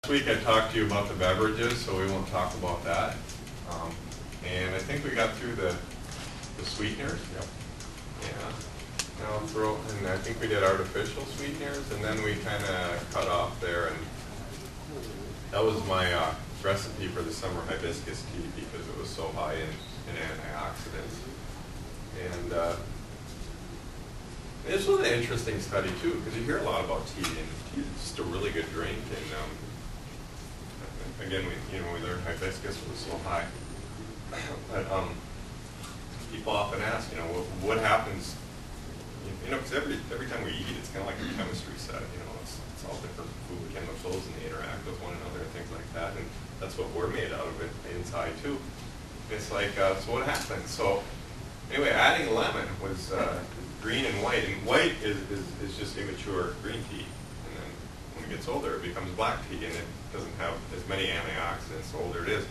Last week I talked to you about the beverages, so we won't talk about that. And I think we got through the sweeteners. Yep. Yeah. Now and I think we did artificial sweeteners, and then we kind of cut off there. And that was my recipe for the summer hibiscus tea because it was so high in antioxidants. And this was an interesting study too, because you hear a lot about tea, and tea is just a really good drink. And again, we learned hibiscus was so high. But people often ask, what happens? Because every time we eat, it's kind of like a chemistry set. It's all different food chemicals, and they interact with one another and things like that. And that's what we're made out of inside too. It's like, so what happens? So anyway, adding lemon was green and white, and white is just immature green tea. And then when it gets older, it becomes black tea, and it doesn't have as many antioxidants the older it is.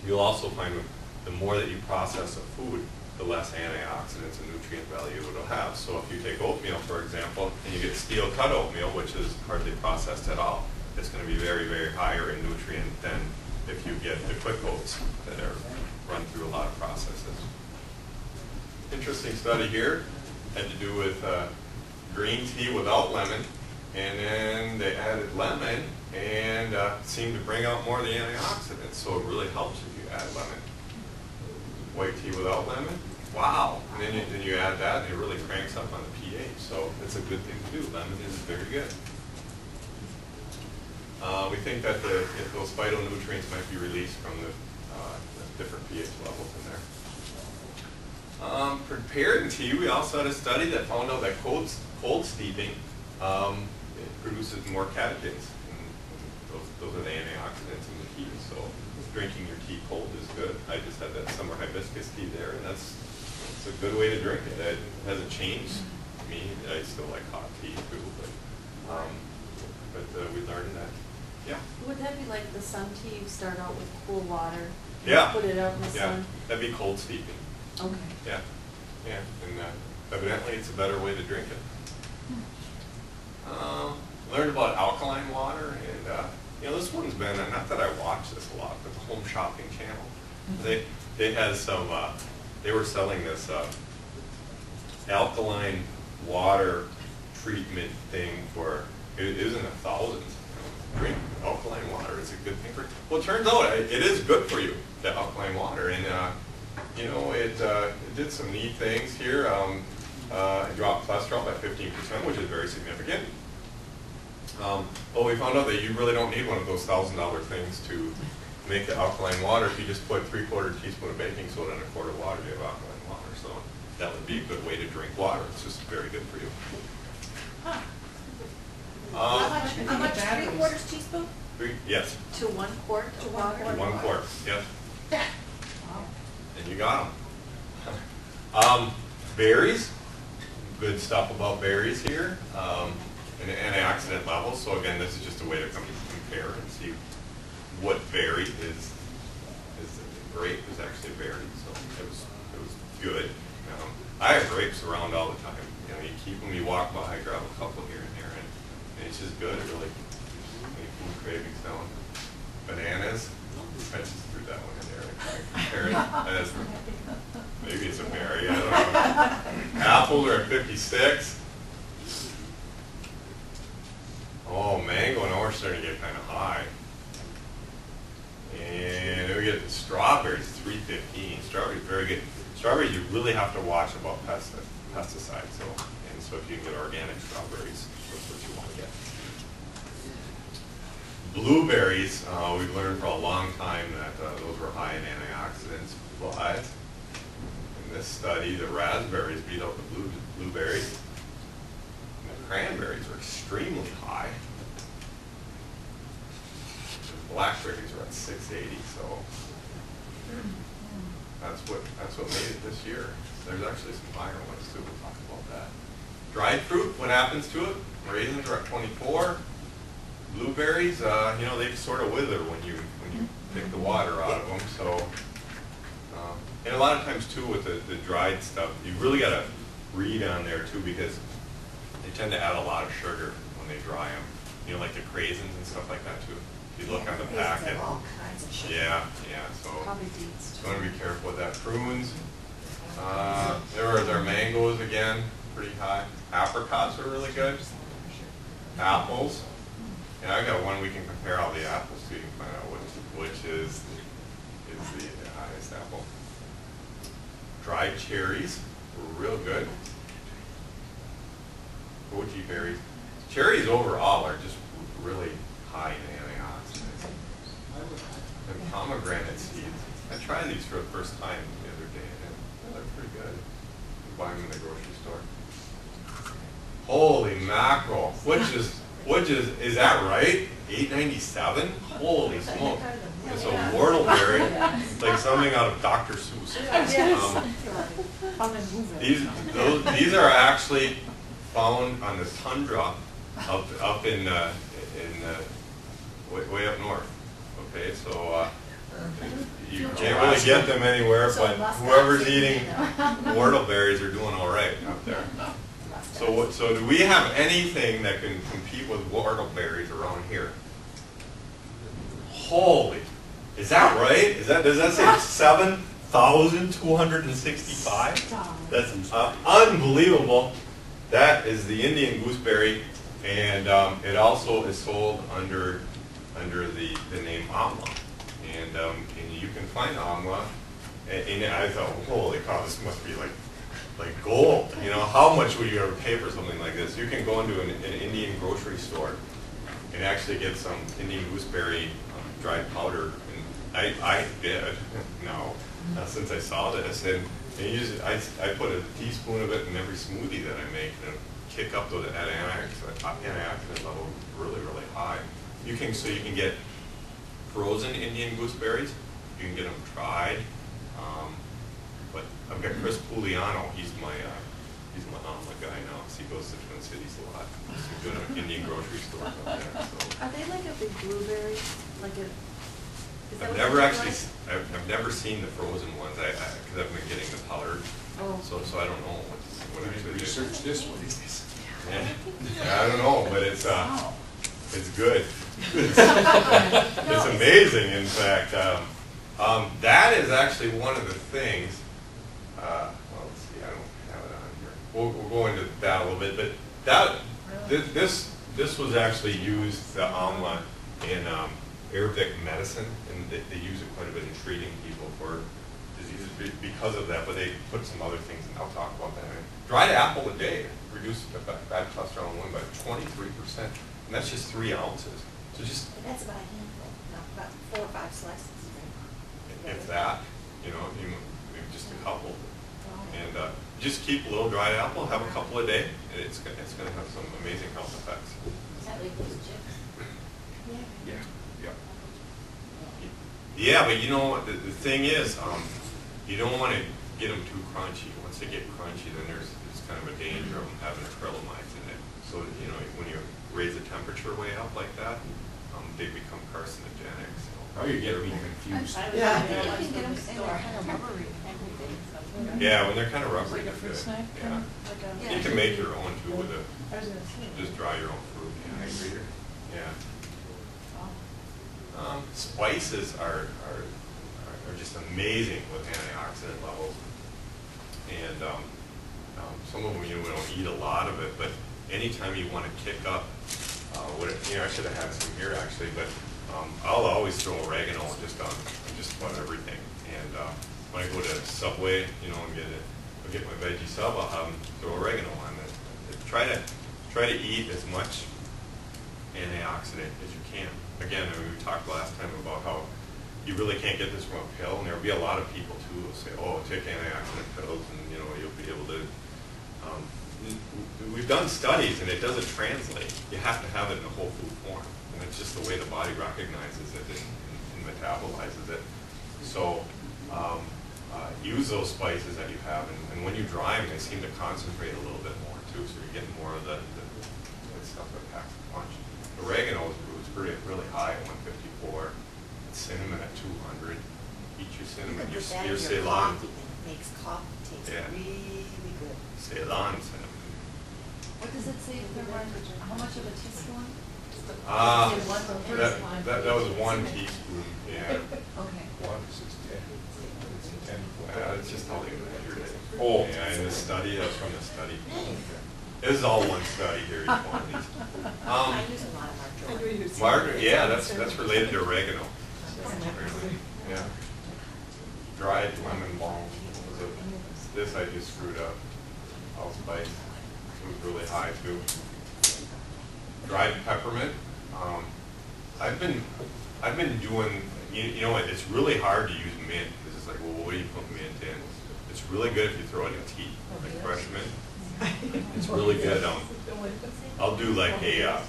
You'll also find the more that you process a food, the less antioxidants and nutrient value it'll have. So if you take oatmeal, for example, and you get steel cut oatmeal, which is hardly processed at all, it's going to be very, very higher in nutrient than if you get the quick oats that are run through a lot of processes. Interesting study here had to do with green tea without lemon, and then they added lemon and seemed to bring out more of the antioxidants, so it really helps if you add lemon. White tea without lemon, wow. And then you add that, and it really cranks up on the pH, so it's a good thing to do. Lemon is very good. We think that those phytonutrients might be released from the different pH levels in there. Prepared tea, we also had a study that found out that cold steeping it produces more catechins. Those are the antioxidants in the tea, so drinking your tea cold is good. I just had that summer hibiscus tea there, and it's a good way to drink it. It hasn't changed me. I still like hot tea too, but we learned that. Yeah. Would that be like the sun tea? You start out with cool water. Yeah. Put it out in the sun. That'd be cold steeping. Okay. Yeah. Yeah, and evidently it's a better way to drink it. Learned about alkaline water, and this one's been, not that I watch this a lot, but the Home Shopping Channel. They had some, they were selling this alkaline water treatment thing for, it was in the thousands. Drink alkaline water is a good thing for you. Well, it turns out it is good for you, the alkaline water, and it did some neat things here. It dropped cholesterol by 15%, which is very significant. Well, we found out that you really don't need one of those $1,000 things to make the alkaline water. If you just put 3/4 teaspoon of baking soda in a quart of water, you have alkaline water. So that would be a good way to drink water. It's just very good for you. Huh. How much? 3/4 teaspoon? Yes. To 1 quart of water? 1 quart, yes. Wow. And you got them. Berries, good stuff about berries here. And antioxidant levels. So again, this is just a way to compare and see what berry is. Grape is actually a berry, so it was good. I have grapes around all the time. You keep them, you walk by, grab a couple here and there, and it's just good. It really any food cravings down. Bananas, I just threw that one in there. Compare it. Maybe it's a berry. I don't know. Apples are at 56. Oh, mango and orange starting to get kind of high. And then we get the strawberries, 315. Strawberries, very good. Strawberries, you really have to watch about pesticides. So if you can get organic strawberries, that's what you want to get. Blueberries, we've learned for a long time that those were high in antioxidants, but in this study, the raspberries beat out the blueberries. Cranberries are extremely high. The blackberries are at 680, so that's what made it this year. There's actually some higher ones too. We'll talk about that. Dried fruit, what happens to it? Raisins are at 24. Blueberries, they sort of wither when you take the water out of them. So, and a lot of times too with the dried stuff, you really got to read on there too because they tend to add a lot of sugar when they dry them. you know, like the craisins and stuff like that too. If you look on the Craisins have packet. all kinds of sugar. Yeah, so Probably deets. you want to be careful with that. Prunes, there are mangoes again, pretty high. Apricots are really good. Apples. Yeah, I got one we can compare all the apples to. You can find out which is the highest apple. Dried cherries were real good. Goji berries. Cherries overall are just really high in antioxidants. And pomegranate seeds. I tried these for the first time the other day, and they're pretty good. You buy them in the grocery store. Holy mackerel! Is that right? $8.97? Holy smoke! It's a whortleberry. It's like something out of Dr. Seuss. These are actually found on the tundra up in way up north. Okay, so you can't really get them anywhere, but whoever's eating whortleberries are doing all right up there. So do we have anything that can compete with whortleberries around here? Holy, is that right? Does that say 7,265? That's unbelievable. That is the Indian gooseberry, and it also is sold under the name amla, and you can find amla. And I thought, holy cow, this must be like gold. You know, how much would you ever pay for something like this? You can go into an Indian grocery store and actually get some Indian gooseberry dried powder. And I did, not since I saw this. And I put a teaspoon of it in every smoothie that I make, and it'll kick up that antioxidant level really, really high. So you can get frozen Indian gooseberries. You can get them dried. But I've got Chris Pugliano. He's my omelet guy now. So he goes to Twin Cities a lot. He's doing an Indian grocery store up there. So. Are they like a big blueberry? Like a? I've never seen the frozen ones. Because I've been getting the powdered. Oh. So I don't know what actually research this one. Yeah, I don't know, but it's good. It's amazing, in fact. That is actually one of the things. Well, let's see. I don't have it on here. We'll go into that a little bit, but this was actually used, the amla, in Arabic medicine, and they use it quite a bit in treating people for diseases because of that. But they put some other things, and I'll talk about that. Dried apple a day reduces bad cholesterol in one by 23%, and that's just 3 ounces. So just That's about a handful, no, about 4 or 5 slices. if that, maybe just a couple. And just keep a little dried apple, have a couple a day, and it's going to have some amazing health effects. Is that like those chips? Yeah. Yeah, but the thing is, you don't want to get them too crunchy. Once they get crunchy, then there's kind of a danger of them having acrylamides in it. So, when you raise the temperature way up like that, they become carcinogenic. So. Oh, you're getting me confused. Yeah. You can get them and they're kind of rubbery. Yeah, when they're kind of rubbery, Like a they're fruit good. snack? Yeah. Like You can make your own too with it. I was gonna say. Just dry your own fruit. Yeah. Spices are just amazing with antioxidant levels, and some of them we don't eat a lot of it, but anytime you want to kick up, I should have had some here actually, but I'll always throw oregano just on just about everything. And when I go to Subway, and get my veggie sub, I'll have them throw oregano on it. Try to eat as much antioxidant as you can. Again, we talked last time about how you really can't get this from a pill, and there'll be a lot of people too who say, "Oh, take antioxidant pills, and you'll be able to." We've done studies, and it doesn't translate. You have to have it in a whole food form, and it's just the way the body recognizes it and metabolizes it. So use those spices that you have, and when you dry them, they seem to concentrate a little bit more too, so you're getting more of the stuff that packs the punch. Oregano is really high at 154. Cinnamon at 200. Eat your cinnamon. Your Ceylon. Coffee, and it makes coffee taste really good. Ceylon cinnamon. What does it say? How much of a teaspoon? That was 1 teaspoon, yeah. Okay. One, 6, 10. It's 10. It's just how they measured it. Oh. Yeah, in the study, that's from the study. This is all one study here, each one of these. I use a lot of margarine. Margaret, yeah, that's related to oregano. Yeah. Dried lemon balm. This I just screwed up. Allspice. It was really high too. Dried peppermint. I've been doing. You know what? It's really hard to use mint. This is like, well, what do you put mint in? It's really good if you throw it in tea, like fresh mint. It's really good. I'll do like a.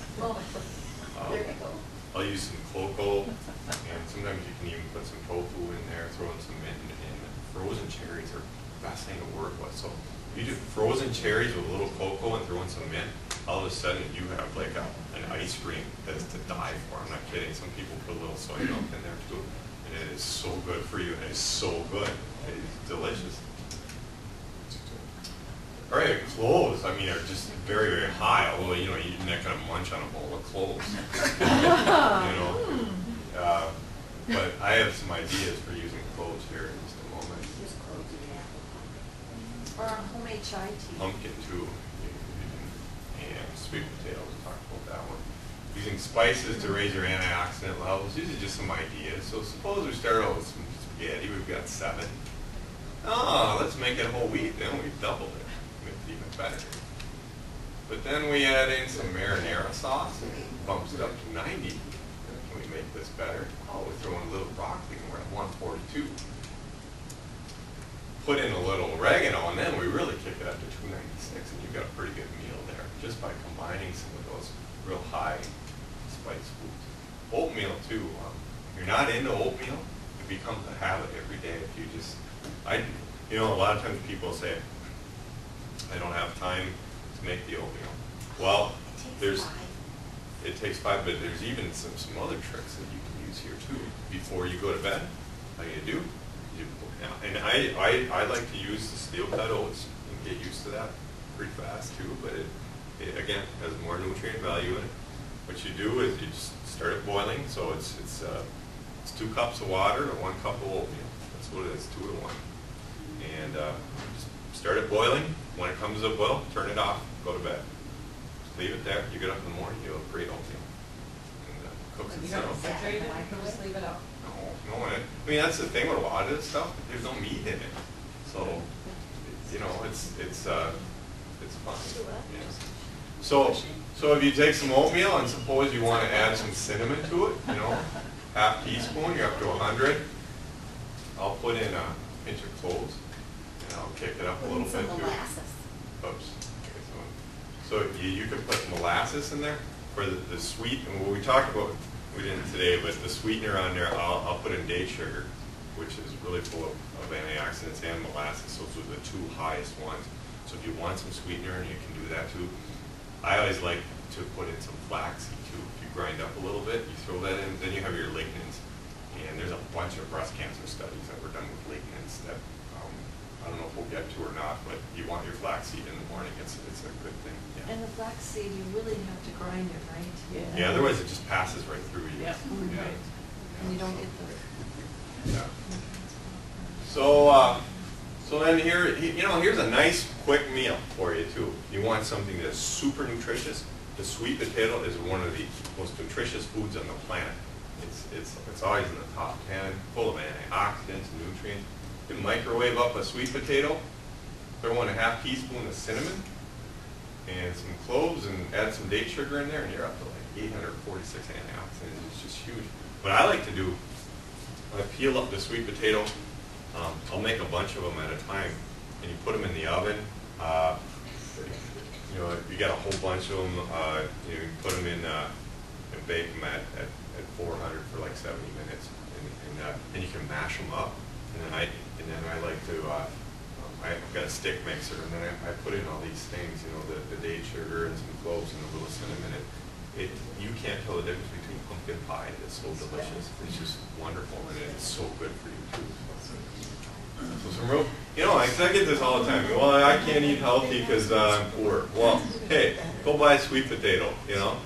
I'll use some cocoa, and sometimes you can even put some tofu in there, throw in some mint, and frozen cherries are the best thing to work with. So if you do frozen cherries with a little cocoa and throw in some mint, all of a sudden you have like an ice cream that is to die for. I'm not kidding. Some people put a little soy milk in there too, and it is so good for you. It is so good. It is delicious. All right, cloves, I mean, are just very, very high, although, you know, you're not going to munch on a bowl of cloves. You know, but I have some ideas for using cloves here in just a moment. Or a homemade chai tea. Pumpkin, too, and sweet potatoes, we talked about that one. Using spices to raise your antioxidant levels, these are just some ideas. So suppose we start out with some spaghetti, we've got 7. Oh, let's make it whole wheat, then we've doubled it. Even better. But then we add in some marinara sauce and it bumps it up to 90. Can we make this better? Oh, we throw in a little broccoli and we're at 142. Put in a little oregano and then we really kick it up to 296 and you've got a pretty good meal there just by combining some of those real high spice foods. Oatmeal too. If you're not into oatmeal, it becomes a habit every day. If you just, you know, a lot of times people say, I don't have time to make the oatmeal. Well, it takes 5, but there's even some other tricks that you can use here too. Before you go to bed, how you do? And I like to use the steel cut oats and get used to that pretty fast too. But it again has more nutrient value in it. What you do is you just start it boiling. So it's 2 cups of water to 1 cup of oatmeal. That's what it is, 2 to 1. And just start it boiling. When it comes to a boil, turn it off, go to bed. Just leave it there. You get up in the morning, you have great oatmeal. And cooks itself. Just leave it out. No, I mean, that's the thing with a lot of this stuff. There's no meat in it. So, you know, it's fun. Yeah. So if you take some oatmeal and suppose you want to add some cinnamon to it, you know, half teaspoon, you're up to 100. I'll put in a pinch of cloves. I'll kick it up a little bit too. Molasses. Oops. Okay, so you could put molasses in there for the sweet. And what we talked about, we didn't today, but the sweetener on there, I'll put in date sugar, which is really full of antioxidants and molasses. So those are the 2 highest ones. So if you want some sweetener, and you can do that too. I always like to put in some flaxseed too. If you grind up a little bit, you throw that in, then you have your lignans. And there's a bunch of breast cancer studies that were done with lignans that I don't know if we'll get to or not, but you want your flaxseed in the morning. It's a good thing. Yeah. And the flaxseed, you really have to grind it, right? Yeah, otherwise it just passes right through you. Yeah. Yeah. Right. And you don't get the. Yeah. So then here's a nice quick meal for you too. You want something that's super nutritious. The sweet potato is one of the most nutritious foods on the planet. It's always in the top 10, full of antioxidants and nutrients. You can microwave up a sweet potato, throw in a half teaspoon of cinnamon and some cloves and add some date sugar in there and you're up to like 846 antioxidants. It's just huge. What I like to do, when I peel up the sweet potato, I'll make a bunch of them at a time and you put them in the oven. You know, you got a whole bunch of them, you put them in and bake them at 400 for like 70 minutes and then you can mash them up. And then I like to, I've got a stick mixer, and then I put in all these things, you know, the date sugar and some cloves and a little cinnamon. You can't tell the difference between pumpkin pie. It's so delicious. It's just wonderful, and it's so good for you too. So some real, you know, I get this all the time. Well, I can't eat healthy because I'm poor. Well, hey, go buy a sweet potato. You know,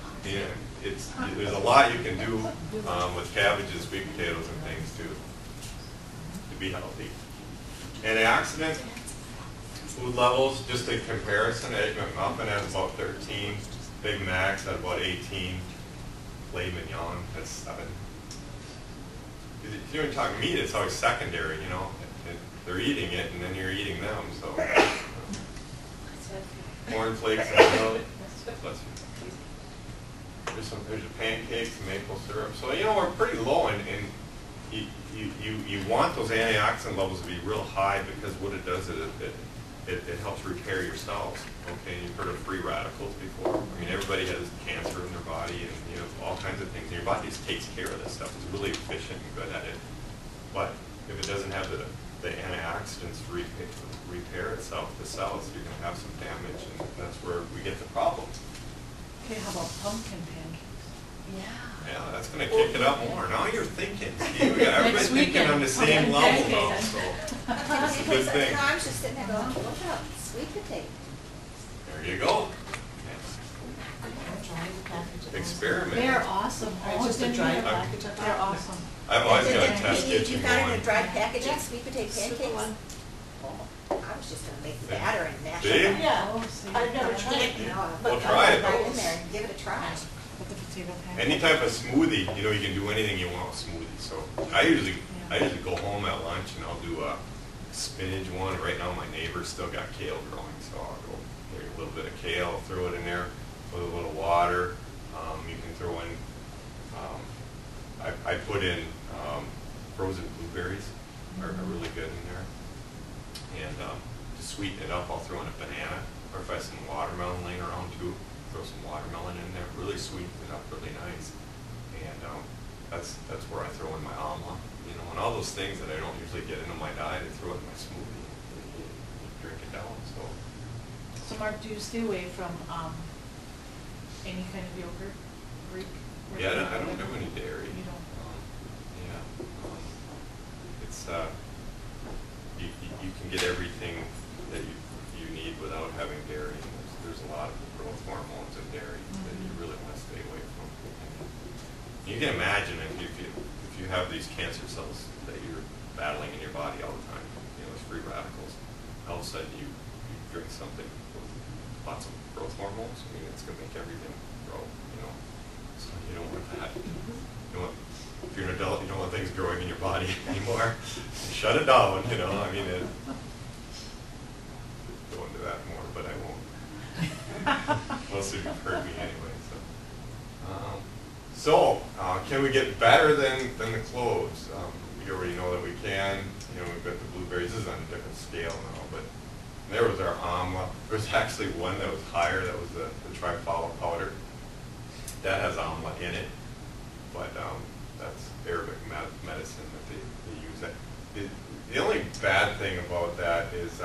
there's a lot you can do with cabbages, sweet potatoes, and things to be healthy. Antioxidant food levels, just a comparison. Egg McMuffin has about 13, Big Mac's at about 18, filet mignon has 7. If you're talking meat, it's always secondary, you know. They're eating it, and then you're eating them. So, corn flakes and milk. There's your pancakes, maple syrup. So you know we're pretty low, and you want those antioxidant levels to be real high because what it does is it helps repair your cells. Okay, you've heard of free radicals before. I mean, everybody has cancer in their body, and you know all kinds of things. And your body just takes care of this stuff. It's really efficient and good at it. But if it doesn't have the antioxidants to repair itself, the cells, you're going to have some damage, and that's where we get the problem. Okay, how about pumpkin pancakes? Yeah, that's going to kick it up more. Now you're thinking, Steve. Everybody's thinking on the same level now, so it's a good thing. No, I was just sitting there going, what about sweet potato? There you go. Experiment. They're awesome. Or just a dry package of They're awesome. I've always got a And test you kitchen found it in going. a dry package of sweet potato Super pancakes? one. Oh, I was just gonna make the batter and mash See? it up. Yeah, Oh, see. I've never tried it. No, Well, but try it, right though. in there and give it a try. With the potato pancakes. Any type of smoothie, you know, you can do anything you want with smoothie. So I usually go home at lunch and I'll do a spinach one. Right now my neighbor's still got kale growing, so I'll go get a little bit of kale, throw it in there with a little water. You can throw in, I put in frozen blueberries are really good in there. And to sweeten it up, I'll throw in a banana, or if I have some watermelon laying around too, throw some watermelon in there, really sweeten it up really nice. And that's where I throw in my amla, you know, and all those things that I don't usually get into my diet, I throw it in my smoothie, and you drink it down. So Mark, do you stay away from any kind of yogurt? Greek? Yeah, I don't do any dairy. You don't? It's you can get everything that you need without having dairy. And there's a lot of growth hormones in dairy that you really want to stay away from. And you can imagine if you have these cancer cells that you're battling in your body all the time, you know, those free radicals. All of a sudden you drink something with lots of growth hormones. I mean, it's going to make everything grow. You know, so you don't want that. You don't want, if you're an adult, you don't want things growing in your body anymore. Shut it down, you know. I mean, go into that more, but I won't. Most of you've heard me anyway. So, can we get better than the cloves? You already know that we can. You know, we've got the blueberries. This is on a different scale now, but there was our amla. There was actually one that was higher. That was the trifala powder. That has amla in it, but that's Arabic medicine that they use. That the only bad thing about that is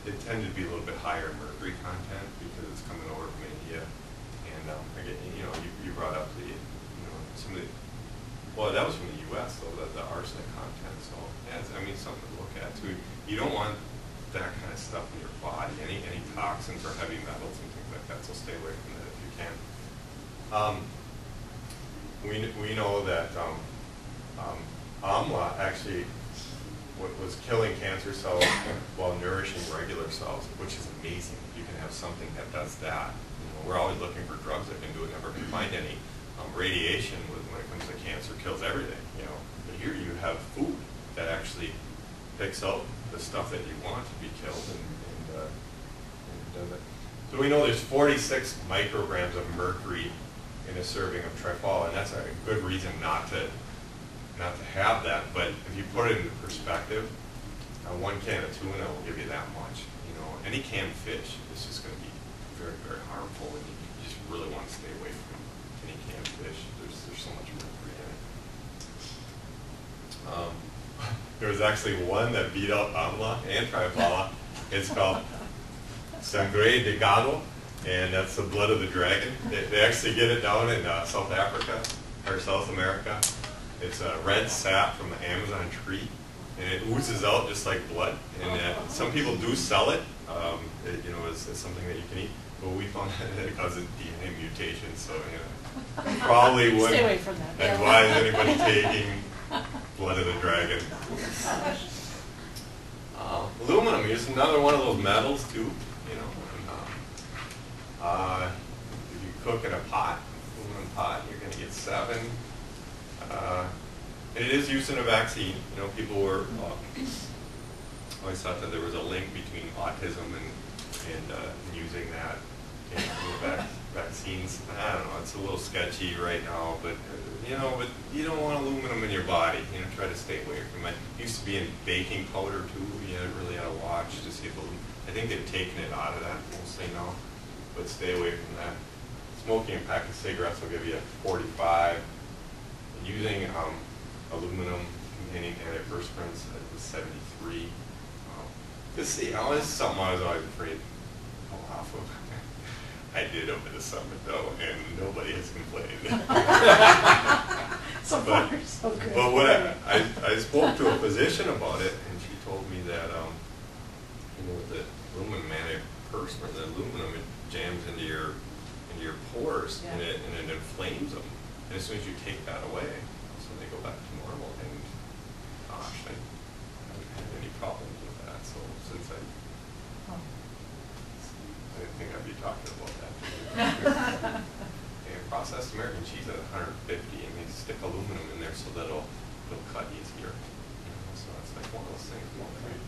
it tended to be a little bit higher in mercury content because it's coming over from India. And again, you know, you brought up the, you know, some of the, well, that was from the U.S. though, the arsenic content. So yeah, I mean, something to look at too. You don't want that kind of stuff in your body, any toxins or heavy metals and things like that. So stay away from that if you can. We know that amla actually was killing cancer cells while nourishing regular cells, which is amazing. You can have something that does that. You know, we're always looking for drugs that can do it, never can find any. Radiation, when it comes to cancer, kills everything. You know, but here you have food that actually picks out the stuff that you want to be killed and does it. So we know there's 46 micrograms of mercury in a serving of trifala, and that's a good reason not to have that. But if you put it into perspective, 1 can of tuna will give you that much. You know, any canned fish is just going to be very, very harmful, and you just really want to stay away from any canned fish. There's so much mercury in it. There was actually one that beat out amla and trifala. It's called sangre de gado, and that's the blood of the dragon. They actually get it down in South Africa or South America. It's a red sap from the Amazon tree, and it oozes out just like blood. And some people do sell it, as something that you can eat. But we found that it causes DNA mutations, so probably Stay wouldn't away from that. advise anybody taking blood of the dragon. Aluminum is another one of those metals too. If you cook in a pot, aluminum pot, you're going to get 7. And it is used in a vaccine. People were always thought that there was a link between autism and using that in vaccines. I don't know. It's a little sketchy right now, but but you don't want aluminum in your body. Try to stay away from it. It used to be in baking powder too. You really had to watch to see if I think they've taken it out of that mostly now, but stay away from that. Smoking a pack of cigarettes will give you a 45. Using aluminum containing antiperspirants was 73. This is something I was always afraid to go off of. I did over the summer though, and nobody has complained. So far, so good. But when I spoke to a physician about it, and she told me that the aluminum antiperspirant, the aluminum, it jams into your pores, Yeah. and it inflames them. And as soon as you take that away, so they go back to normal. And gosh, I haven't had any problems with that. So since I didn't think I'd be talking about that. And processed American cheese at 150, and they stick aluminum in there so that it'll cut easier. So it's like one of those things.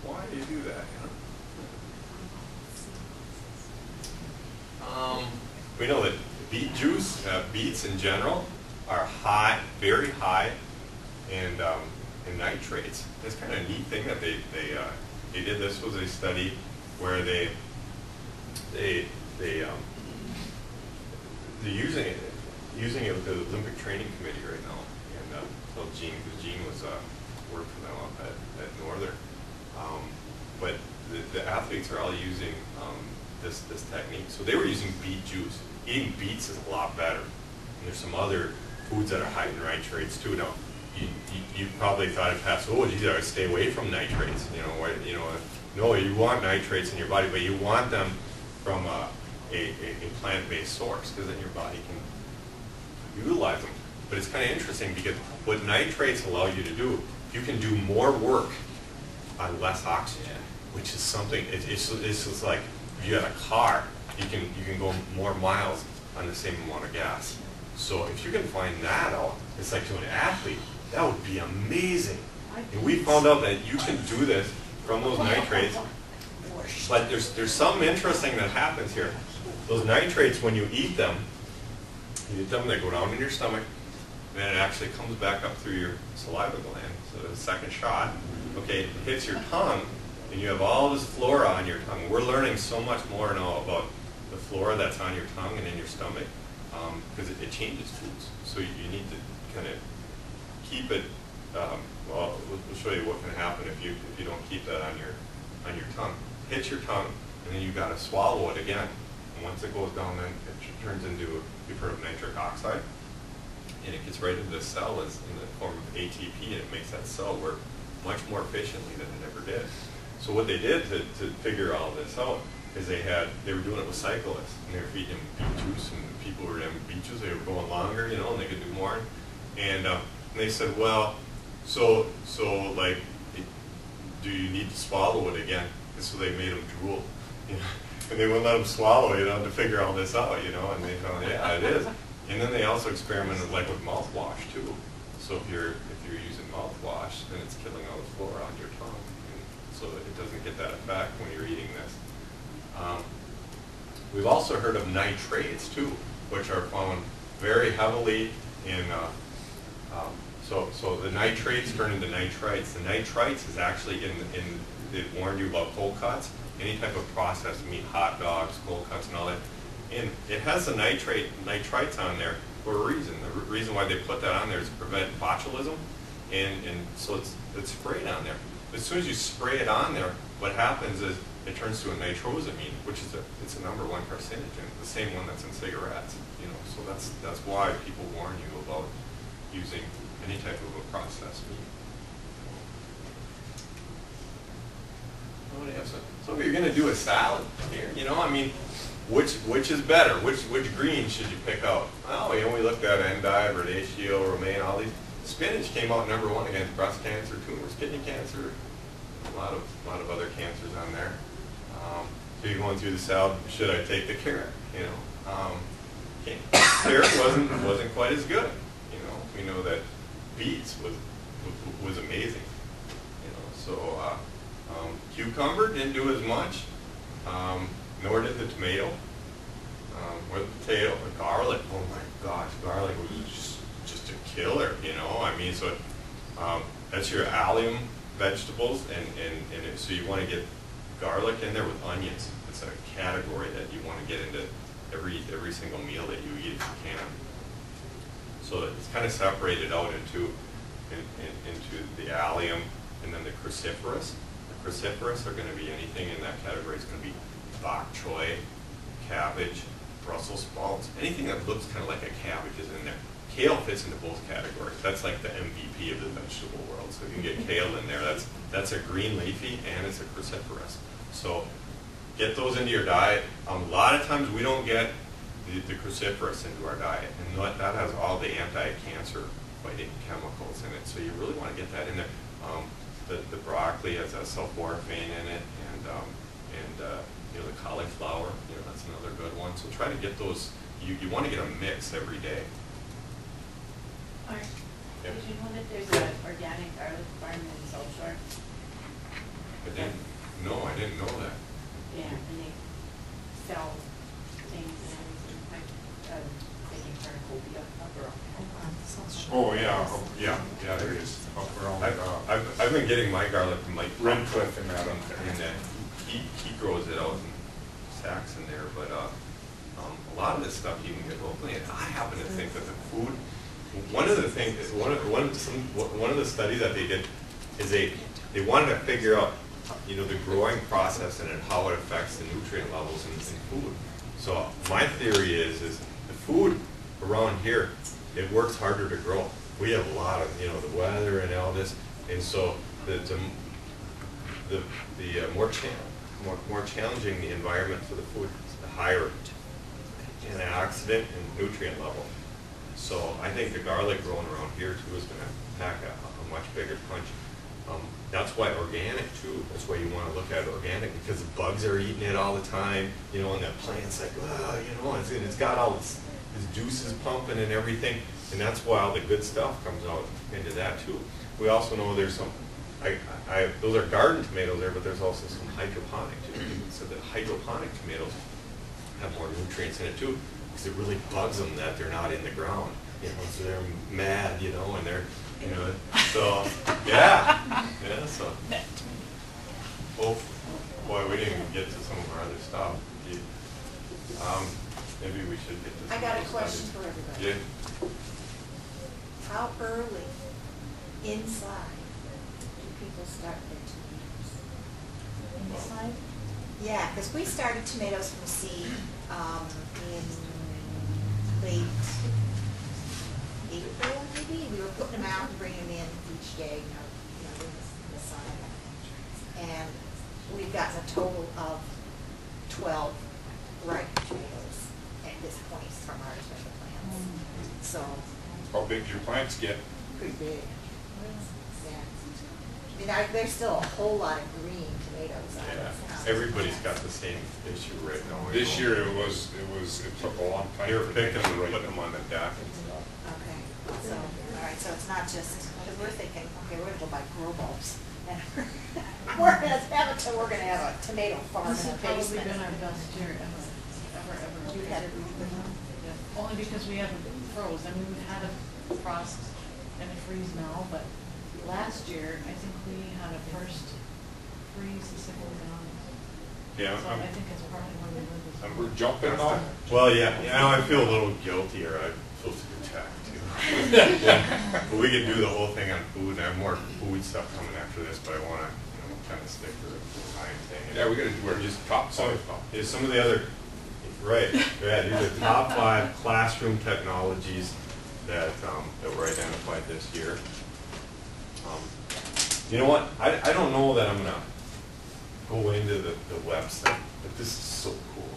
Why do you do that? We know that beet juice, beets in general, are high, very high in nitrates. It's kind of a neat thing that they did. This was a study where they're using it with the Olympic Training Committee right now, and well, Gene was worked for them up at Northern, but the athletes are all using this technique. So they were using beet juice. Eating beets is a lot better. And there's some other foods that are high in nitrates too. Now, you probably thought in the past, oh, geez, I would stay away from nitrates. No, you want nitrates in your body, but you want them from a plant-based source, because then your body can utilize them. But it's kind of interesting because what nitrates allow you to do, you can do more work on less oxygen, which is something. It's just like if you have a car, you can go more miles on the same amount of gas. So if you can find that out, it's like to an athlete, that would be amazing. And we found out that you can do this from those nitrates. But there's something interesting that happens here. Those nitrates, when you eat them, they go down in your stomach, and then it actually comes back up through your saliva gland. So the second shot, okay, it hits your tongue, and you have all this flora on your tongue. We're learning so much more now about the flora that's on your tongue and in your stomach, because it changes foods. So you need to kind of keep it. Well, we'll show you what can happen if you don't keep that on your tongue. Hits your tongue, and then you got to swallow it again. And once it goes down, then it turns into, you've heard of nitric oxide, and it gets right into the cell as in the form of ATP, and it makes that cell work much more efficiently than it ever did. So what they did to figure all this out is they were doing it with cyclists, and they were feeding them beet juice, and people were having beet juice. They were going longer, and they could do more. And they said, well, so like, do you need to swallow it again? And so they made them drool, and they wouldn't let them swallow, to figure all this out, and they found, yeah, it is. And then they also experimented like with mouthwash too. So if you're using mouthwash, then it's killing all the flora on your tongue, so that it doesn't get that effect when you're eating this. We've also heard of nitrates too, which are found very heavily in. So the nitrates turn into nitrites. The nitrites is actually they warned you about cold cuts, any type of processed meat, hot dogs, cold cuts, and all that. And it has the nitrites on there for a reason. The reason why they put that on there is to prevent botulism, and so it's sprayed on there. As soon as you spray it on there, what happens is it turns to a nitrosamine, which is it's a #1 carcinogen, the same one that's in cigarettes. So that's why people warn you about using any type of a processed meat. what have some. So if you're gonna do a salad here, you know, I mean, which is better? Which green should you pick out? Well, you know, we looked at endive, radicchio, romaine, all these. Spinach came out #1 against breast cancer, tumors, kidney cancer, a lot of other cancers on there. So you're going through the salad. Should I take the carrot? You know, carrot wasn't quite as good. You know, we know that beets was amazing. You know, so cucumber didn't do as much. Nor did the tomato, or the potato, the garlic. Oh my gosh, garlic was just a killer, you know. I mean, so that's your allium vegetables, and so you want to get garlic in there with onions. It's a category that you want to get into every single meal that you eat if you can. So it's kind of separated out into the allium and then the cruciferous. The cruciferous are going to be anything in that category. It's going to be bok choy, cabbage, Brussels sprouts, anything that looks kind of like a cabbage is in there. Kale fits into both categories. That's like the MVP of the vegetable world. So if you can get kale in there, that's a green leafy and it's a cruciferous. So get those into your diet. A lot of times we don't get the cruciferous into our diet, and that has all the anti-cancer fighting chemicals in it. So you really want to get that in there. The broccoli has a sulforaphane in it, and you know, the cauliflower, you know, that's another good one. So try to get those. You want to get a mix every day. Art, Yeah. did you know that there's an organic garlic farm in South Shore? I didn't know that. Yeah, and they sell things and everything, like, taking cornucopia up around. Oh, yeah, there is, up around, I've been getting my garlic from Mike Redcliffe and that up and there. he grows it out in sacks in there. But a lot of this stuff you can get locally. And I happen to think that the food. One of the things, one of the studies that they did is they wanted to figure out, you know, the growing process and how it affects the nutrient levels in food. So my theory is the food around here, it works harder to grow. We have a lot of, you know, the weather and all this, and so the more challenging the environment for the food, the higher antioxidant and nutrient level. So I think the garlic growing around here too is going to pack a much bigger punch. That's why organic too. That's why you want to look at organic, because the bugs are eating it all the time. You know, and that plant's like, well, you know, it's got all this juices pumping and everything, and that's why all the good stuff comes out into that too. We also know there's some. Those are garden tomatoes there, but there's also some hydroponic too. So the hydroponic tomatoes have more nutrients in it too, because it really bugs them that they're not in the ground. You know, so they're mad, you know, and they're, you know, so yeah, so. Well, boy, we didn't even get to some of our other stuff. Maybe we should get to. I got a some question studies. for everybody. Yeah. How early inside do people start their tomatoes? Inside? Yeah, because we started tomatoes from seed in late April, maybe. We were putting them out and bringing them in each day, you know, in the sun. And we've gotten a total of 12 ripe tomatoes at this point from our tomato plants. So, How big do your plants get? pretty big. Yeah. I mean, there's still a whole lot of green tomatoes on Yeah, it. everybody's got the same issue right now. This year it took a long time. They were for picking things them to and ripen. putting them on the deck and stuff. Okay, so, all right, so it's not just, because we're thinking, okay, we're gonna go buy grow bulbs. And we're gonna have a tomato farm This in has a probably basement. been our best year ever. We've had it. Yeah, only because we haven't froze. I mean, we've had a frost and a freeze now, but last year, I think we had a first freeze the second week in August. Yeah, So I think it's probably when we lived this. And we're jumping on. well, yeah, I feel a little guilty, or I'm supposed to get checked too. But we could do the whole thing on food, and I have more food stuff coming after this, but I want to, you know, kind of stick to the time thing. Yeah, we gotta do our just top Some, five. is some of the other, right, yeah, these are top 5 classroom technologies that were identified this year. You know what, I don't know that I'm gonna go into the website. But this is so cool.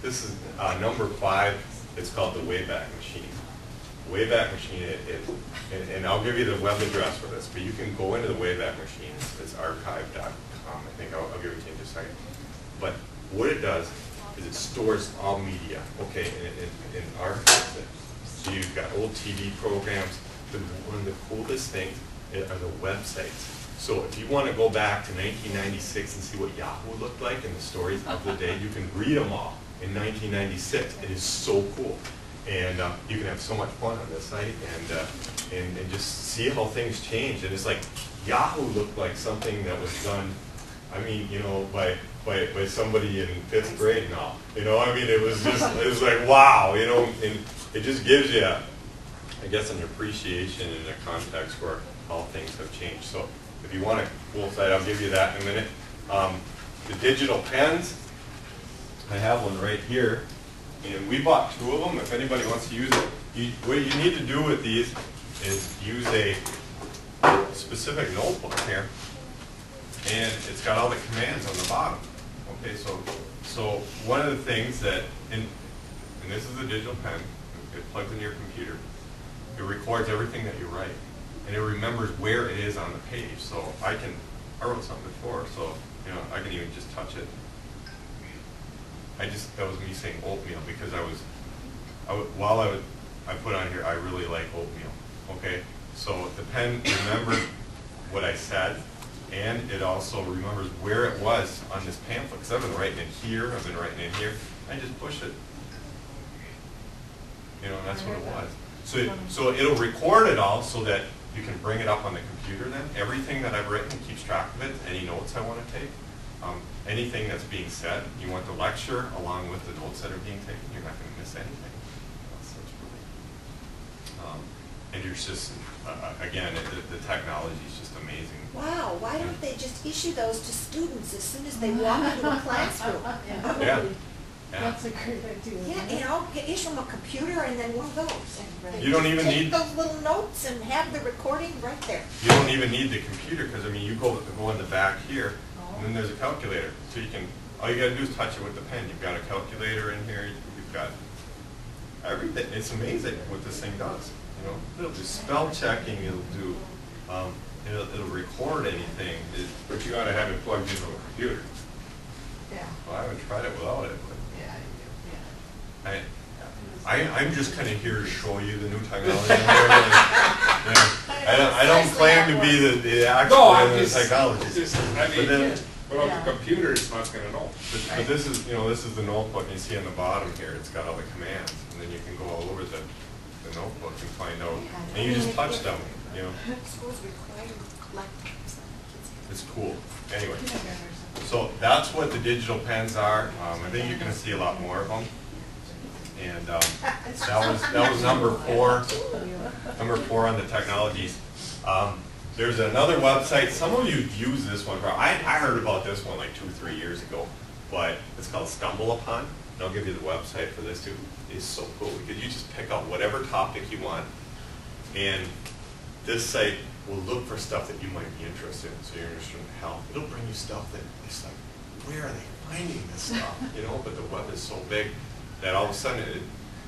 This is number 5. It's called the Wayback Machine. Wayback Machine, and I'll give you the web address for this, but you can go into the Wayback Machine. It's archive.com. I think I'll give it to you in just a second. But what it does is it stores all media, okay, and archives it. So you've got old TV programs. One of the coolest things are the websites. So if you want to go back to 1996 and see what Yahoo looked like and the stories of the day, you can read them all in 1996. It is so cool. And you can have so much fun on this site and just see how things change. And it's like Yahoo looked like something that was done, I mean, you know, by somebody in 5th grade now. You know, I mean, it was like, wow, you know, and it just gives you, I guess, an appreciation and a context for how things have changed. So if you want a cool site, I'll give you that in a minute. The digital pens, I have one right here. And we bought 2 of them. If anybody wants to use it, what you need to do with these is use a specific notebook here. And it's got all the commands on the bottom. Okay, so one of the things that, and this is a digital pen, it plugs into your computer. It records everything that you write. And it remembers where it is on the page. So I wrote something before, so you know, I can even just touch it. That was me saying oatmeal because I put on here, I really like oatmeal, okay? So the pen remembered what I said, and it also remembers where it was on this pamphlet, because I've been writing in here, I've been writing in here, I just push it. You know, and that's what it was. So it'll record it all so that you can bring it up on the computer then. Everything that I've written keeps track of it, any notes I want to take. Anything that's being said, you want the lecture along with the notes that are being taken, you're not going to miss anything. So it's really, and you're just, again, the technology is just amazing. Wow, why don't they just issue those to students as soon as they walk into a classroom? Yeah. That's a great idea. Yeah, you know, issue them a computer and then one of those. You don't even Take need those little notes and have the recording right there. You don't even need the computer because I mean you go in the back here and then there's a calculator. So you can all you gotta do is touch it with the pen. You've got a calculator in here, you've got everything. It's amazing what this thing does. You know, it'll do spell checking, it'll do it'll record anything. But you gotta have it plugged into a computer. Yeah. Well, I haven't tried it without it, but Yeah, I'm just kind of here to show you the new technology. I don't claim to be the expert in the technology. Without the computer, it's not going to know. But this is, this is the notebook. You see on the bottom here, it's got all the commands, and then you can go all over the notebook and find out. And you just touch them. Schools require laptops. It's cool. Anyway, so that's what the digital pens are. I think you're going to see a lot more of them. And that was number 4. Number 4 on the technologies. There's another website. Some of you use this one. I heard about this one like 2-3 years ago, but it's called Stumble Upon. And I'll give you the website for this too. It's so cool because you just pick out whatever topic you want, and this site will look for stuff that you might be interested in. So you're interested in health. It'll bring you stuff that it's like, where are they finding this stuff? But the web is so big that all of a sudden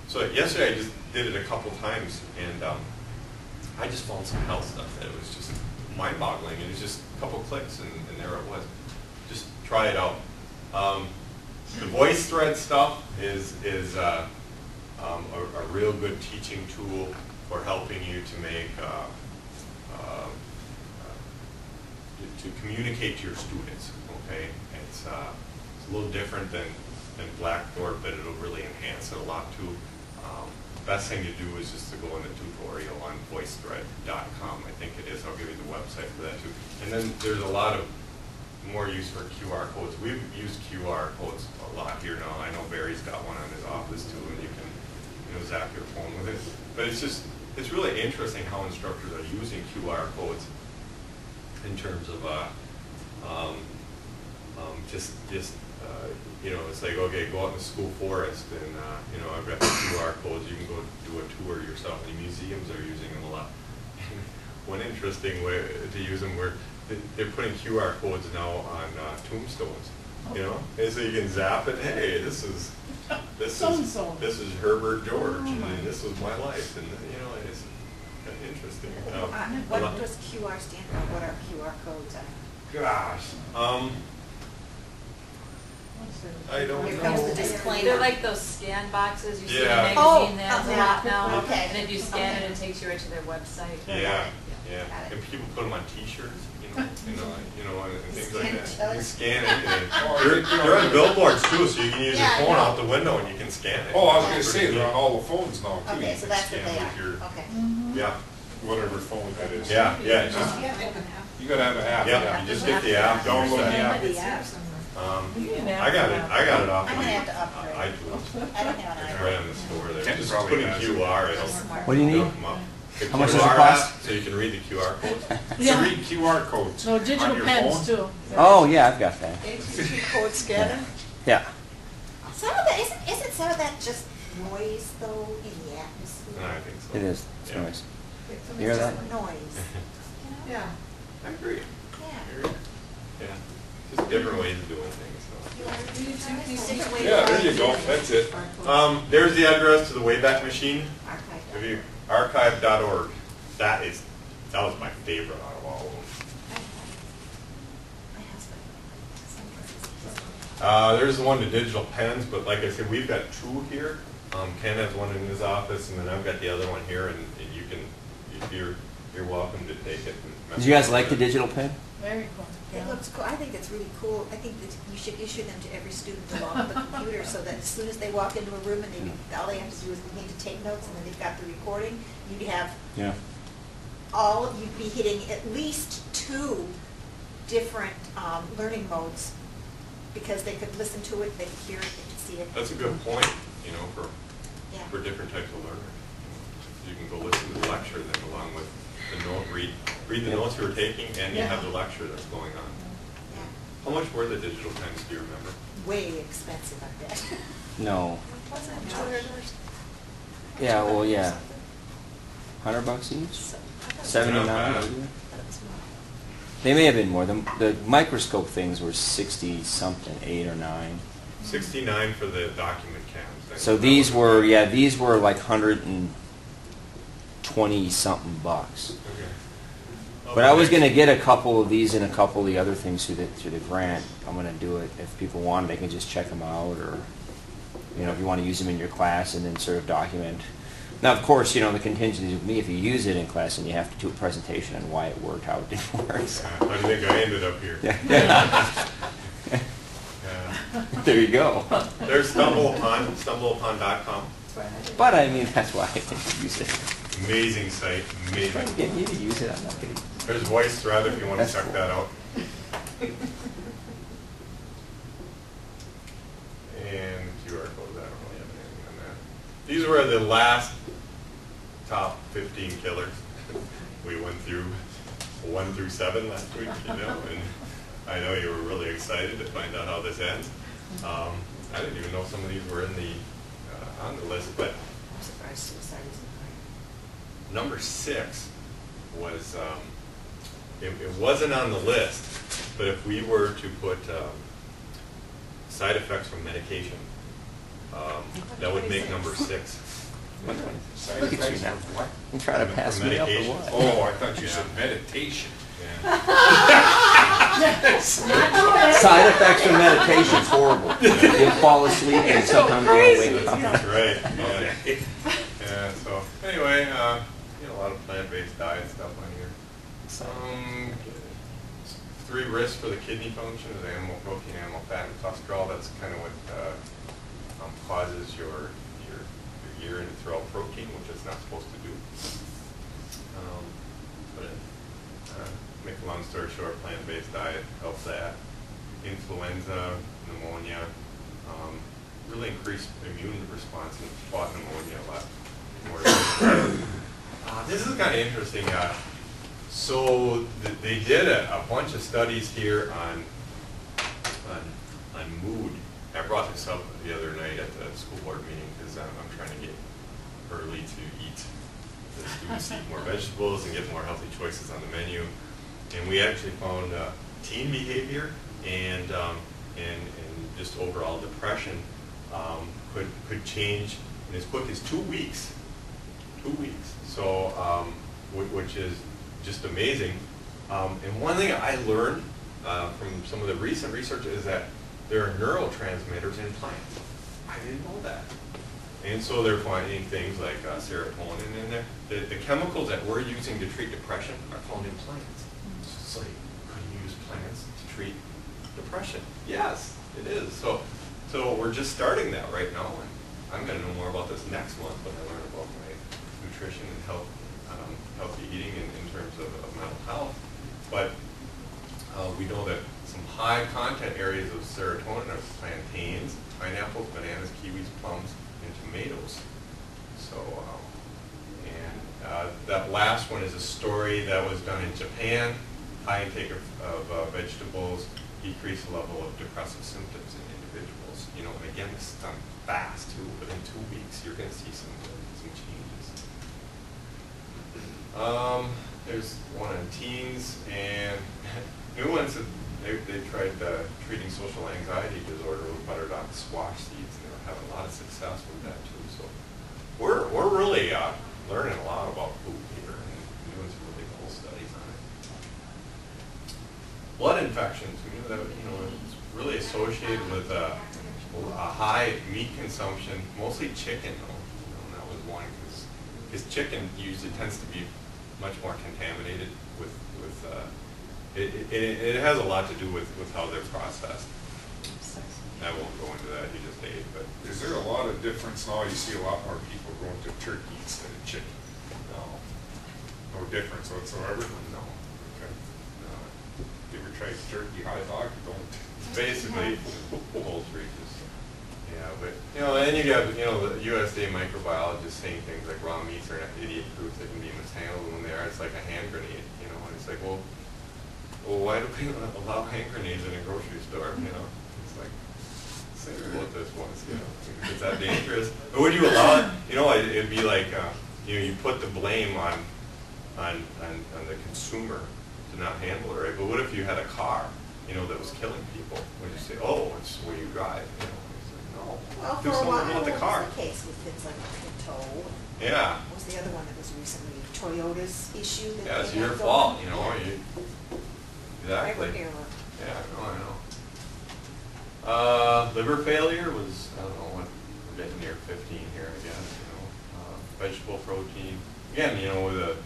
so yesterday I just did it a couple times, and I just found some health stuff that was just mind-boggling, and it's just a couple clicks and there it was. Just try it out. The voice thread stuff is a real good teaching tool for helping you to make to communicate to your students. Okay, it's a little different than Blackboard, but it'll really enhance it a lot too. Best thing to do is just to go in the tutorial on voicethread.com. I think it is. I'll give you the website for that too. And then there's a lot of more use for QR codes. We've used QR codes a lot here now. I know Barry's got one in his office too, and you can zap your phone with it. But it's really interesting how instructors are using QR codes in terms of it's like, okay, go out in the school forest, and I've got the QR codes. You can go do a tour yourself. The museums are using them a lot. One interesting way to use them, they're putting QR codes now on tombstones, you know? And so you can zap it, hey, this is So-and-so. this is Herbert George, and this was my life, and you know, it's kind of interesting. What does QR stand for? What are QR codes? Gosh, I don't Here comes the know. disclaimer. They're like those scan boxes you see in Yeah. magazine Oh, that's a okay. lot now. Okay. And if you scan it, it takes you right to their website. Yeah, Got yeah, it. and people put them on T-shirts, and things like that. Scan You can each scan anything. They're on billboards too, so you can use your Yeah, I phone know. out the window and you can scan it. Oh, I was gonna It's say, pretty they're on neat. all the phones now too. Okay, You so can that's what scan they with your- are. Okay. Yeah, Whatever phone that is. yeah, yeah, just, You gotta have an app. yeah, you just get the app. Download the Yeah. app. The app. I got it off I'm of gonna have to upgrade. iTunes. I don't have It's an right iPhone. on the store there. Ken Just probably put in has it. QR, it'll. Smart. What do you need? it'll come up. The How much does it QR cost? app, so you can read the QR codes. So Yeah. read QR codes. No, on digital your pens phone. too. Oh, yeah, I've got that. AT&T code scanner. Yeah. Some of that, isn't some of that just noise though in the atmosphere? I think so. It is. It's Yeah. nice. It's You hear just that? noise. Yeah. I agree. Yeah. Yeah, just different ways of doing things, Different way to Yeah, there write you go, it. that's it. so. There's the address to the Wayback Machine. Archive. If you, archive.org. That was my favorite out of all of them. My husband. There's the one to digital pens, but like I said, we've got two here. Ken has one in his office, and then I've got the other one here, and you can, you're welcome to take it. And mess Did you guys with like it. the digital pen? Very cool. It looks cool. I think it's really cool. I think that you should issue them to every student along with the computer so that as soon as they walk into a room and all they have to do is need to take notes and then they've got the recording, you'd have Yeah. you'd be hitting at least 2 different learning modes because they could listen to it, they could hear it, they could see it. That's a good point, for Yeah. different types of learners. You can go listen to the lecture then along with the note, read the notes you were taking, and you have the lecture that's going on. Yeah. How much were the digital pens, do you remember? Way expensive, I bet. No. What's that, $200? Yeah, well, yeah. $100 each? 79. Not bad. They may have been more. The microscope things were 60 something, 8 or 9. 69 for the document cams. So these were, these were like 120 something bucks. Okay. But I was going to get a couple of these and a couple of the other things through the grant. I'm going to do it. If people want, they can just check them out, or if you want to use them in your class and then sort of document. Now, of course, the contingencies with me, if you use it in class, and you have to do a presentation on why it worked, how it didn't work. So. How do you think I ended up here? Yeah. Yeah. There you go. There's stumbleupon.com. But I mean, that's why I didn't use it. Amazing site, If I can amazing. get you to use it, I'm not going to. There's Voice Thread if you want to That's check cool. that out. And QR codes, I don't really have anything on that. These were the last top 15 killers. We went through 1 through 7 last week, and I know you were really excited to find out how this ends. I didn't even know some of these were in on the list, but I'm surprised suicide isn't higher. number 6 was, it wasn't on the list, but if we were to put side effects from medication, that would make number 6. Look at you now. You trying to pass me up or medication. what? Oh, I thought you said meditation. Yeah. Side effects from meditation is horrible. You'll fall asleep and sometimes you'll wake up. That's right. Yeah. Yeah. So anyway, a lot of plant-based diet stuff on here. 3 risks for the kidney function is animal protein, animal fat, and cholesterol. That's kind of what causes your urine to throw out protein, which it's not supposed to do. Make a long story short, plant-based diet helps that. Influenza, pneumonia, really increased immune response and fought pneumonia a lot more. This is kind of interesting. So they did a bunch of studies here on mood. I brought this up the other night at the school board meeting because I'm trying to get early to eat. The students eat more vegetables and get more healthy choices on the menu. And we actually found teen behavior and just overall depression could change in as quick as 2 weeks. 2 weeks. So, which is just amazing. And one thing I learned from some of the recent research is that there are neurotransmitters in plants. I didn't know that. And so they're finding things like serotonin in there. The chemicals that we're using to treat depression are found in plants. So it's like, could you use plants to treat depression? Yes, it is. So we're just starting that right now, and I'm going to know more about this next month when I learn about my nutrition and healthy eating in terms of mental health. But we know that some high content areas of serotonin are plantains, pineapples, bananas, kiwis, plums, and tomatoes. So, that last one is a story that was done in Japan. High intake of vegetables decrease the level of depressive symptoms in individuals. You know, and again, this is done fast too. Within 2 weeks, you're going to see some changes. There's one on teens, and new ones. They tried treating social anxiety disorder with butterdock squash seeds, and they were having a lot of success with that too. So we're really learning a lot about food here and doing some really cool studies on it. Blood infections, we knew that it's really associated with a high meat consumption, mostly chicken though. And that was one because chicken usually tends to be much more contaminated with it has a lot to do with how they're processed. I won't go into that, you just ate, but. Is there a lot of difference now? You see a lot more people going to turkey instead of chicken. No difference whatsoever? No. Okay. You ever tried turkey hot dog? Don't. Basically, poultry just, yeah, but, and you got, the USDA microbiologists saying things like raw meats are idiot foods that can be mishandled when they are. It's like a hand grenade, and it's like, well, why do we allow hand grenades in a grocery store, It's like, say about this once, is that dangerous? But would you allow it? It'd be like, you put the blame on the consumer to not handle it right. But what if you had a car, that was killing people? Would you say, oh, it's where you drive? It's like, no. Well, Do for a something while, about the car. was the case with things like Pinto. Yeah. What was the other one that was recently Toyota's issue? That Yeah, it's they your had fault, going? Exactly. They were error. Yeah, I know. Liver failure was, I don't know, we're getting near 15 here, I guess, vegetable protein. Again, with a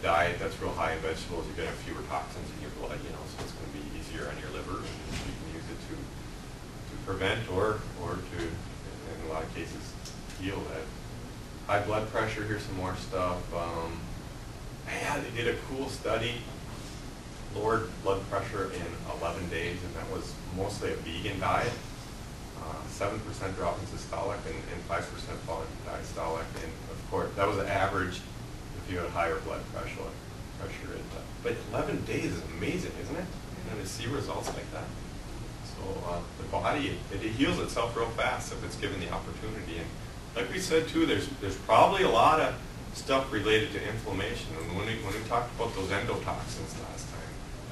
diet that's real high in vegetables, you're getting fewer toxins in your blood, so it's going to be easier on your liver, and you can use it to prevent or to, in a lot of cases, heal that. High blood pressure, here's some more stuff. They did a cool study. Lowered blood pressure in 11 days, and that was mostly a vegan diet. 7% drop in systolic and 5% fall in diastolic, and of course that was an average if you had higher blood pressure. But 11 days is amazing, isn't it? And to see results like that. So the body it heals itself real fast if it's given the opportunity. And like we said too, there's probably a lot of stuff related to inflammation. And when we talked about those endotoxins last time.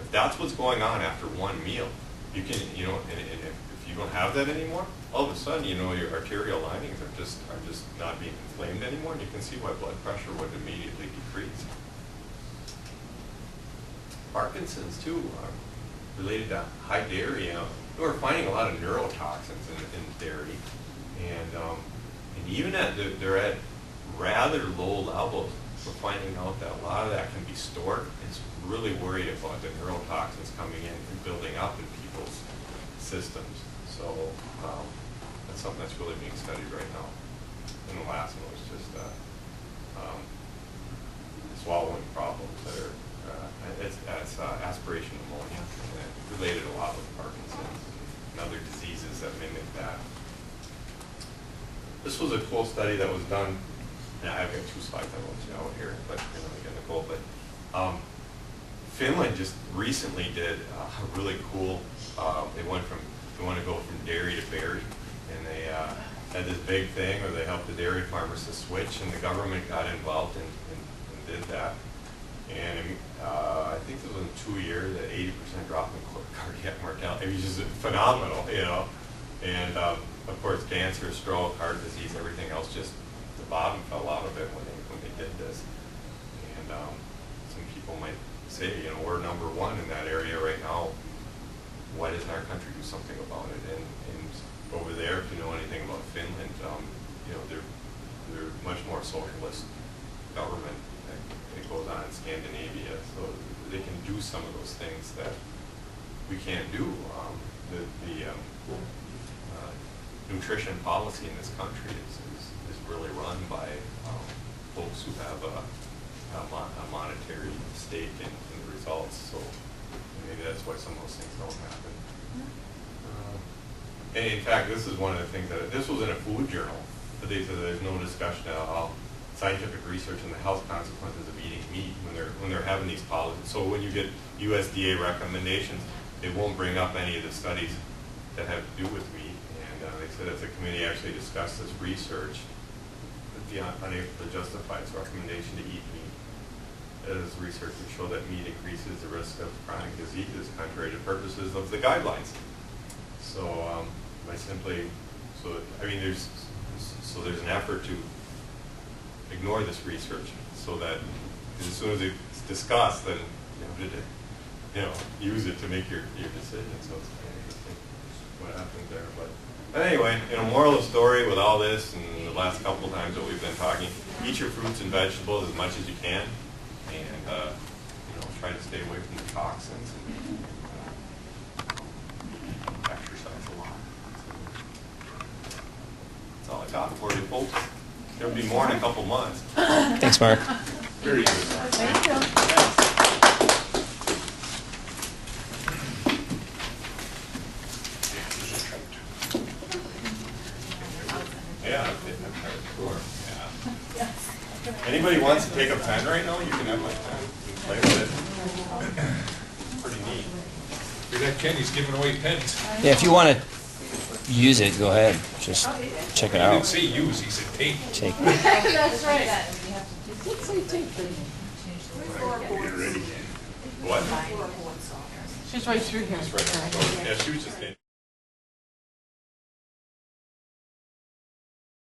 If that's what's going on after one meal, you can, and if you don't have that anymore, all of a sudden, your arterial linings are just not being inflamed anymore, and you can see why blood pressure would immediately decrease. Parkinson's too, related to high dairy. We're finding a lot of neurotoxins in dairy, and even they're at rather low levels. We're finding out that a lot of that can be stored. It's really worried about the neurotoxins coming in and building up in people's systems. So that's something that's really being studied right now. And the last one was just swallowing problems that are it's aspiration pneumonia, and related a lot with Parkinson's and other diseases that mimic that. This was a cool study that was done. Now, I've got 2 slides I won't show here, but again, Nicole. But Finland just recently did a really cool. They want to go from dairy to berry, and they had this big thing where they helped the dairy farmers to switch, and the government got involved and did that. And I think this was in 2 years, at 80% drop in cardiac mortality. It was just phenomenal, you know. And of course, cancer, stroke, heart disease, everything else, just the bottom fell out of it when they did this. And some people might say, you know, we're number one in that area right now. Why doesn't our country do something about it? And over there, if you know anything about Finland, you know, they're much more socialist government that goes on in Scandinavia, so they can do some of those things that we can't do. The nutrition policy in this country is really run by folks who have a monetary stake in the results, so maybe that's why some of those things don't happen. And in fact, this is one of the things that, this was in a food journal, but they said there's no discussion at all scientific research on the health consequences of eating meat when they're having these policies. So when you get USDA recommendations, they won't bring up any of the studies that have to do with meat. And they said if the committee actually discussed this research, would be unable to justify its recommendation to eat meat, as research would show that meat increases the risk of chronic diseases contrary to purposes of the guidelines. So by simply, I mean, there's an effort to ignore this research, so that as soon as it's discussed, then you know, use it to make your decision. So it's kind of interesting what happens there. But anyway, you know, moral of the story with all this and the last couple of times that we've been talking, eat your fruits and vegetables as much as you can, and you know, try to stay away from the toxins and exercise a lot. That's all I got for you, folks. There'll be more in a couple months. Thanks, Mark. Very good. Thank you. Yeah, sure. Yeah. Anybody wants to take a pen right now? You can have my pen. You can play with it. Pretty neat. Look at that, Kenny's giving away pens. Yeah, if you want to use it, go ahead. Just check it He didn't out. say use, he said take. Take it. That's right. What? She's right through here. That's right. Yeah, she was just saying.